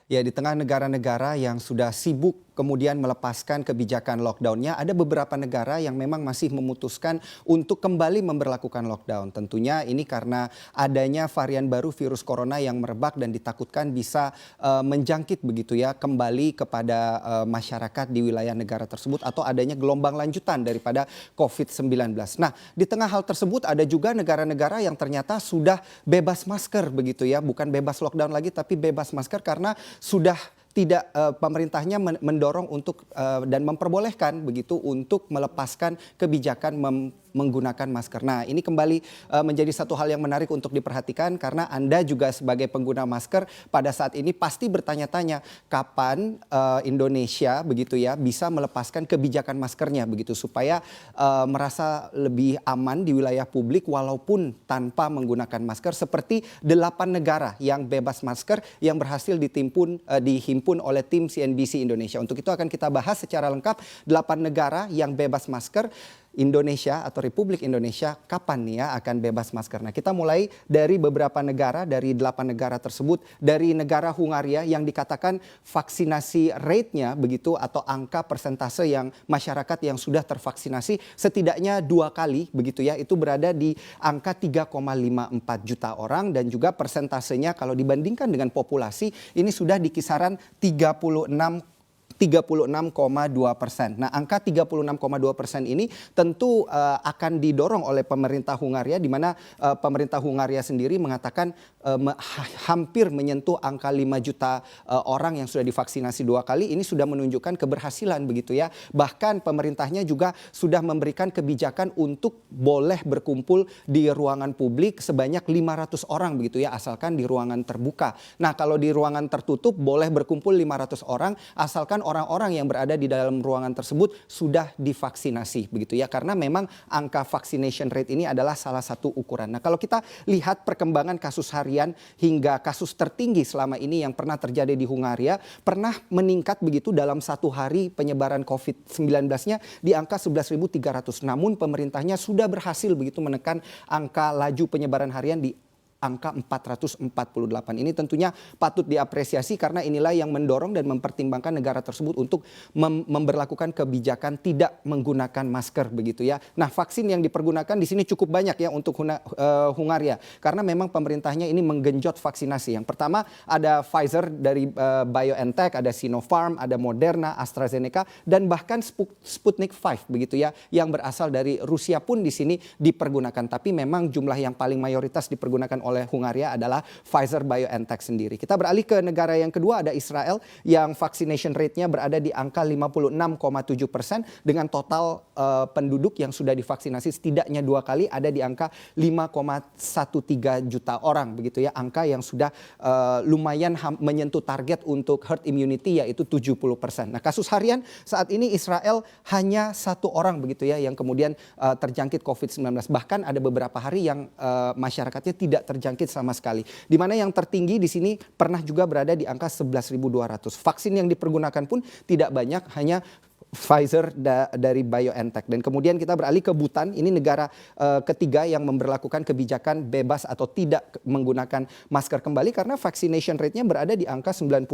Ya, di tengah negara-negara yang sudah sibuk kemudian melepaskan kebijakan lockdown-nya, ada beberapa negara yang memang masih memutuskan untuk kembali memberlakukan lockdown. Tentunya ini karena adanya varian baru virus corona yang merebak dan ditakutkan bisa menjangkit begitu ya kembali kepada masyarakat di wilayah negara tersebut atau adanya gelombang lanjutan daripada COVID-19. Nah, di tengah hal tersebut ada juga negara-negara yang ternyata sudah bebas masker begitu ya, bukan bebas lockdown lagi tapi bebas masker karena sudah tidak pemerintahnya mendorong untuk dan memperbolehkan begitu untuk melepaskan kebijakan menggunakan masker. Nah, ini kembali menjadi satu hal yang menarik untuk diperhatikan karena Anda juga sebagai pengguna masker pada saat ini pasti bertanya-tanya kapan Indonesia begitu ya bisa melepaskan kebijakan maskernya begitu supaya merasa lebih aman di wilayah publik walaupun tanpa menggunakan masker seperti 8 negara yang bebas masker yang berhasil dihimpun oleh tim CNBC Indonesia. Untuk itu akan kita bahas secara lengkap 8 negara yang bebas masker. Indonesia atau Republik Indonesia kapan nih ya akan bebas masker. Nah, kita mulai dari beberapa negara, dari 8 negara tersebut. Dari negara Hungaria yang dikatakan vaksinasi rate-nya begitu atau angka persentase yang masyarakat yang sudah tervaksinasi setidaknya 2 kali begitu ya, itu berada di angka 3,54 juta orang dan juga persentasenya kalau dibandingkan dengan populasi ini sudah di kisaran 36,2%. Nah, angka 36,2% ini tentu akan didorong oleh pemerintah Hungaria, di mana pemerintah Hungaria sendiri mengatakan hampir menyentuh angka 5 juta orang yang sudah divaksinasi 2 kali. Ini sudah menunjukkan keberhasilan begitu ya. Bahkan pemerintahnya juga sudah memberikan kebijakan untuk boleh berkumpul di ruangan publik sebanyak 500 orang begitu ya, asalkan di ruangan terbuka. Nah, kalau di ruangan tertutup boleh berkumpul 500 orang asalkan orang-orang yang berada di dalam ruangan tersebut sudah divaksinasi begitu ya, karena memang angka vaccination rate ini adalah salah satu ukuran. Nah, kalau kita lihat perkembangan kasus harian hingga kasus tertinggi selama ini yang pernah terjadi di Hungaria pernah meningkat begitu dalam satu hari penyebaran COVID-19-nya di angka 11.300. Namun pemerintahnya sudah berhasil begitu menekan angka laju penyebaran harian di angka 448. Ini tentunya patut diapresiasi karena inilah yang mendorong dan mempertimbangkan negara tersebut untuk memberlakukan kebijakan tidak menggunakan masker begitu ya. Nah, vaksin yang dipergunakan di sini cukup banyak ya untuk Hungaria karena memang pemerintahnya ini menggenjot vaksinasi. Yang pertama ada Pfizer dari BioNTech, ada Sinopharm, ada Moderna, AstraZeneca dan bahkan Sputnik 5 begitu ya yang berasal dari Rusia pun di sini dipergunakan. Tapi memang jumlah yang paling mayoritas dipergunakan oleh Hungaria adalah Pfizer BioNTech sendiri. Kita beralih ke negara yang kedua, ada Israel yang vaccination rate-nya berada di angka 56,7% dengan total penduduk yang sudah divaksinasi setidaknya 2 kali ada di angka 5,13 juta orang begitu ya, angka yang sudah lumayan menyentuh target untuk herd immunity yaitu 70%. Nah, kasus harian saat ini Israel hanya 1 orang begitu ya yang kemudian terjangkit COVID-19. Bahkan ada beberapa hari yang masyarakatnya tidak terjangkit sama sekali. Di mana yang tertinggi di sini pernah juga berada di angka 11.200. Vaksin yang dipergunakan pun tidak banyak, hanya Pfizer dari BioNTech. Dan kemudian kita beralih ke Bhutan, ini negara ketiga yang memberlakukan kebijakan bebas atau tidak menggunakan masker kembali karena vaccination rate-nya berada di angka 90%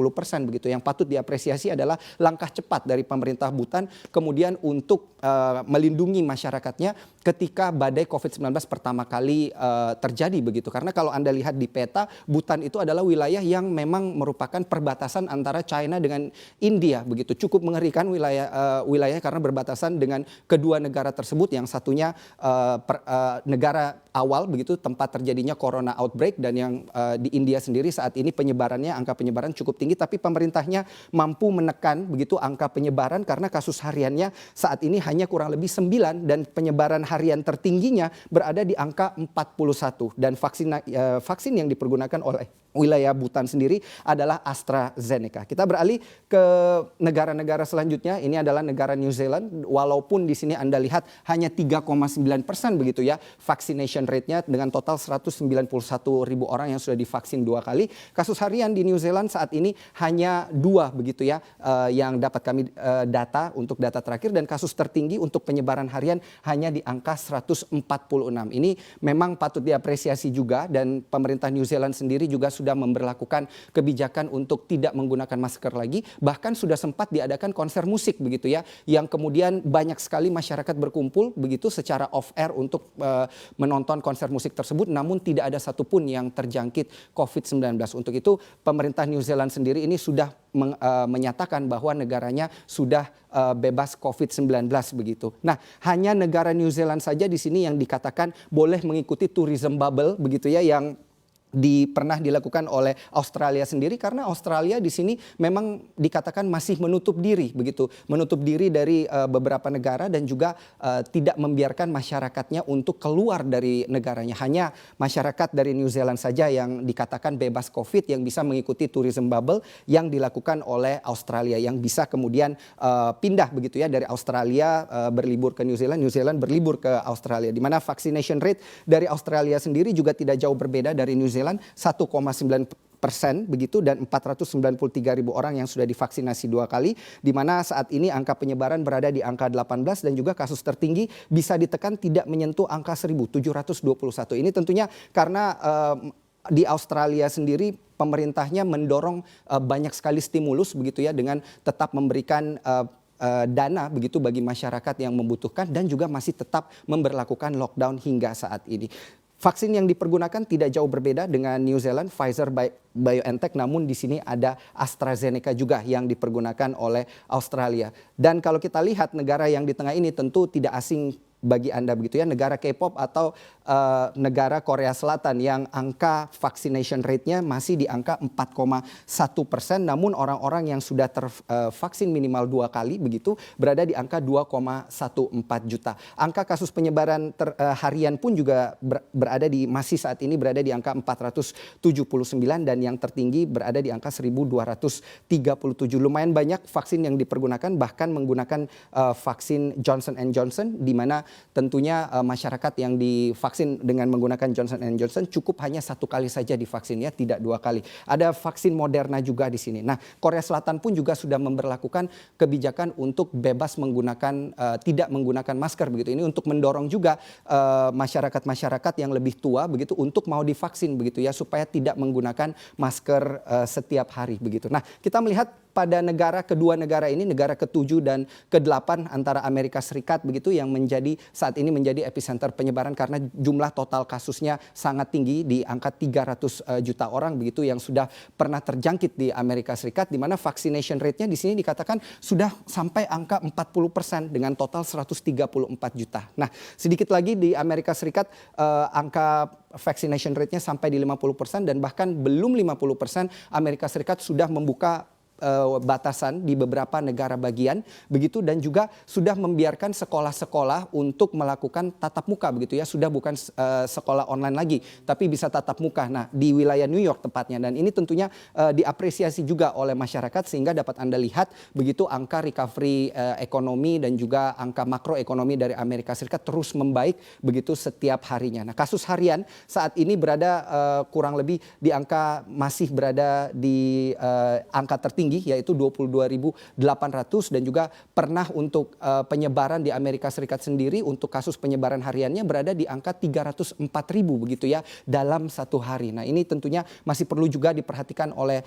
begitu. Yang patut diapresiasi adalah langkah cepat dari pemerintah Bhutan kemudian untuk melindungi masyarakatnya ketika badai COVID-19 pertama kali terjadi begitu. Karena kalau Anda lihat di peta, Bhutan itu adalah wilayah yang memang merupakan perbatasan antara China dengan India begitu. Cukup mengerikan wilayah karena berbatasan dengan kedua negara tersebut, yang satunya negara awal begitu tempat terjadinya corona outbreak dan yang di India sendiri saat ini angka penyebaran cukup tinggi tapi pemerintahnya mampu menekan begitu angka penyebaran karena kasus hariannya saat ini hanya kurang lebih 9 dan penyebaran harian tertingginya berada di angka 41 dan vaksin yang dipergunakan oleh wilayah Bhutan sendiri adalah AstraZeneca. Kita beralih ke negara-negara selanjutnya. Ini adalah negara New Zealand. Walaupun di sini Anda lihat hanya 3,9% begitu ya vaccination rate-nya dengan total 191.000 orang yang sudah divaksin 2 kali. Kasus harian di New Zealand saat ini hanya 2 begitu ya yang dapat kami data untuk data terakhir, dan kasus tertinggi untuk penyebaran harian hanya di angka 146. Ini memang patut diapresiasi juga, dan pemerintah New Zealand sendiri juga sudah memberlakukan kebijakan untuk tidak menggunakan masker lagi. Bahkan sudah sempat diadakan konser musik begitu ya, yang kemudian banyak sekali masyarakat berkumpul begitu secara off air untuk menonton konser musik tersebut, namun tidak ada satupun yang terjangkit COVID-19. Untuk itu pemerintah New Zealand sendiri ini sudah menyatakan bahwa negaranya sudah bebas COVID-19 begitu. Nah, hanya negara New Zealand saja di sini yang dikatakan boleh mengikuti tourism bubble begitu ya, yang pernah dilakukan oleh Australia sendiri, karena Australia di sini memang dikatakan masih menutup diri begitu, menutup diri dari beberapa negara dan juga tidak membiarkan masyarakatnya untuk keluar dari negaranya. Hanya masyarakat dari New Zealand saja yang dikatakan bebas COVID yang bisa mengikuti tourism bubble yang dilakukan oleh Australia, yang bisa kemudian pindah begitu ya dari Australia berlibur ke New Zealand, New Zealand berlibur ke Australia, di mana vaccination rate dari Australia sendiri juga tidak jauh berbeda dari New Zealand, 1,9% begitu, dan 493.000 orang yang sudah divaksinasi 2 kali, di mana saat ini angka penyebaran berada di angka 18 dan juga kasus tertinggi bisa ditekan tidak menyentuh angka 1.721. Ini tentunya karena di Australia sendiri pemerintahnya mendorong banyak sekali stimulus begitu ya, dengan tetap memberikan dana begitu bagi masyarakat yang membutuhkan dan juga masih tetap memberlakukan lockdown hingga saat ini. Vaksin yang dipergunakan tidak jauh berbeda dengan New Zealand, Pfizer BioNTech, namun di sini ada AstraZeneca juga yang dipergunakan oleh Australia. Dan kalau kita lihat negara yang di tengah ini tentu tidak asing bagi Anda begitu ya, negara K-pop atau negara Korea Selatan yang angka vaccination rate-nya masih di angka 4,1%, namun orang-orang yang sudah tervaksin minimal 2 kali begitu berada di angka 2,14 juta. Angka kasus penyebaran harian pun juga berada masih saat ini berada di angka 479 dan yang tertinggi berada di angka 1.237. Lumayan banyak vaksin yang dipergunakan, bahkan menggunakan vaksin Johnson & Johnson, di mana tentunya masyarakat yang divaksin dengan menggunakan Johnson & Johnson cukup hanya 1 kali saja divaksin ya, tidak 2 kali. Ada vaksin Moderna juga di sini. Nah, Korea Selatan pun juga sudah memberlakukan kebijakan untuk bebas menggunakan tidak menggunakan masker begitu. Ini untuk mendorong juga masyarakat-masyarakat yang lebih tua begitu untuk mau divaksin begitu ya, supaya tidak menggunakan masker setiap hari begitu. Nah, kita melihat pada kedua negara ini, negara ke-7 dan ke-8 antara Amerika Serikat begitu, yang saat ini menjadi epicenter penyebaran karena jumlah total kasusnya sangat tinggi di angka 300 juta orang begitu yang sudah pernah terjangkit di Amerika Serikat, di mana vaccination rate-nya di sini dikatakan sudah sampai angka 40% dengan total 134 juta. Nah, sedikit lagi di Amerika Serikat angka vaccination rate-nya sampai di 50% dan bahkan belum 50% Amerika Serikat sudah membuka batasan di beberapa negara bagian begitu, dan juga sudah membiarkan sekolah-sekolah untuk melakukan tatap muka begitu ya, sudah bukan sekolah online lagi tapi bisa tatap muka. Nah, di wilayah New York tepatnya, dan ini tentunya diapresiasi juga oleh masyarakat sehingga dapat Anda lihat begitu angka recovery ekonomi dan juga angka makroekonomi dari Amerika Serikat terus membaik begitu setiap harinya. Nah, kasus harian saat ini berada kurang lebih masih berada di angka tertinggi, yaitu 22.800, dan juga pernah untuk penyebaran di Amerika Serikat sendiri untuk kasus penyebaran hariannya berada di angka 304.000 begitu ya dalam 1 hari. Nah, ini tentunya masih perlu juga diperhatikan oleh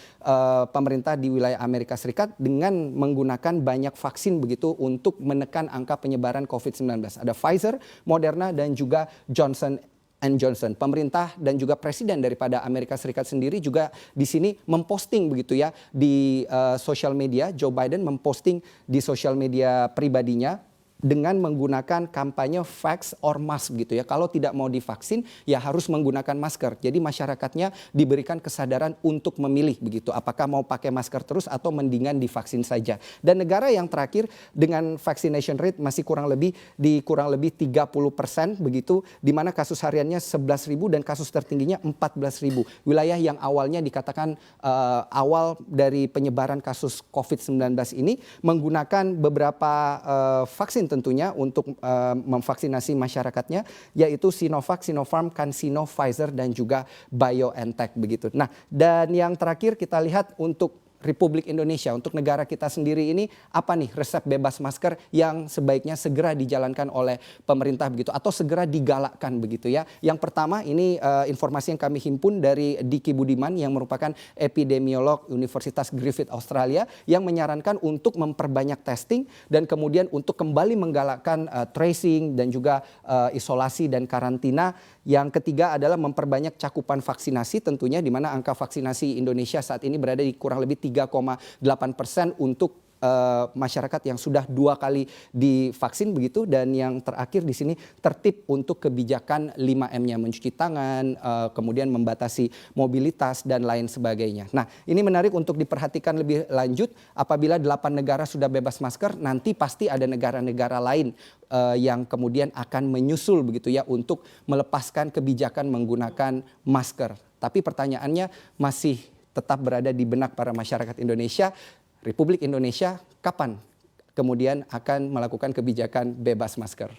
pemerintah di wilayah Amerika Serikat dengan menggunakan banyak vaksin begitu untuk menekan angka penyebaran COVID-19. Ada Pfizer, Moderna dan juga Johnson & Johnson. Pemerintah dan juga presiden daripada Amerika Serikat sendiri juga di sini memposting begitu ya di sosial media. Joe Biden memposting di sosial media pribadinya dengan menggunakan kampanye vax or mask gitu ya. Kalau tidak mau divaksin ya harus menggunakan masker. Jadi masyarakatnya diberikan kesadaran untuk memilih begitu. Apakah mau pakai masker terus atau mendingan divaksin saja. Dan negara yang terakhir dengan vaccination rate masih kurang lebih 30% begitu, di mana kasus hariannya 11.000 dan kasus tertingginya 14.000. Wilayah yang awalnya dikatakan awal dari penyebaran kasus COVID-19 ini menggunakan beberapa vaksin tentunya untuk memvaksinasi masyarakatnya, yaitu Sinovac, Sinopharm, CanSino, Pfizer dan juga BioNTech begitu. Nah, dan yang terakhir kita lihat untuk Republik Indonesia, untuk negara kita sendiri ini, apa nih resep bebas masker yang sebaiknya segera dijalankan oleh pemerintah begitu, atau segera digalakkan begitu ya. Yang pertama ini informasi yang kami himpun dari Diki Budiman yang merupakan epidemiolog Universitas Griffith Australia, yang menyarankan untuk memperbanyak testing dan kemudian untuk kembali menggalakkan tracing dan juga isolasi dan karantina. Yang ketiga adalah memperbanyak cakupan vaksinasi tentunya, di mana angka vaksinasi Indonesia saat ini berada di kurang lebih 3,8% untuk masyarakat yang sudah 2 kali divaksin begitu. Dan yang terakhir di sini tertib untuk kebijakan 5M-nya, mencuci tangan, kemudian membatasi mobilitas dan lain sebagainya. Nah, ini menarik untuk diperhatikan lebih lanjut. Apabila 8 negara sudah bebas masker, nanti pasti ada negara-negara lain yang kemudian akan menyusul begitu ya untuk melepaskan kebijakan menggunakan masker. Tapi pertanyaannya masih tetap berada di benak para masyarakat Indonesia. Republik Indonesia kapan kemudian akan melakukan kebijakan bebas masker?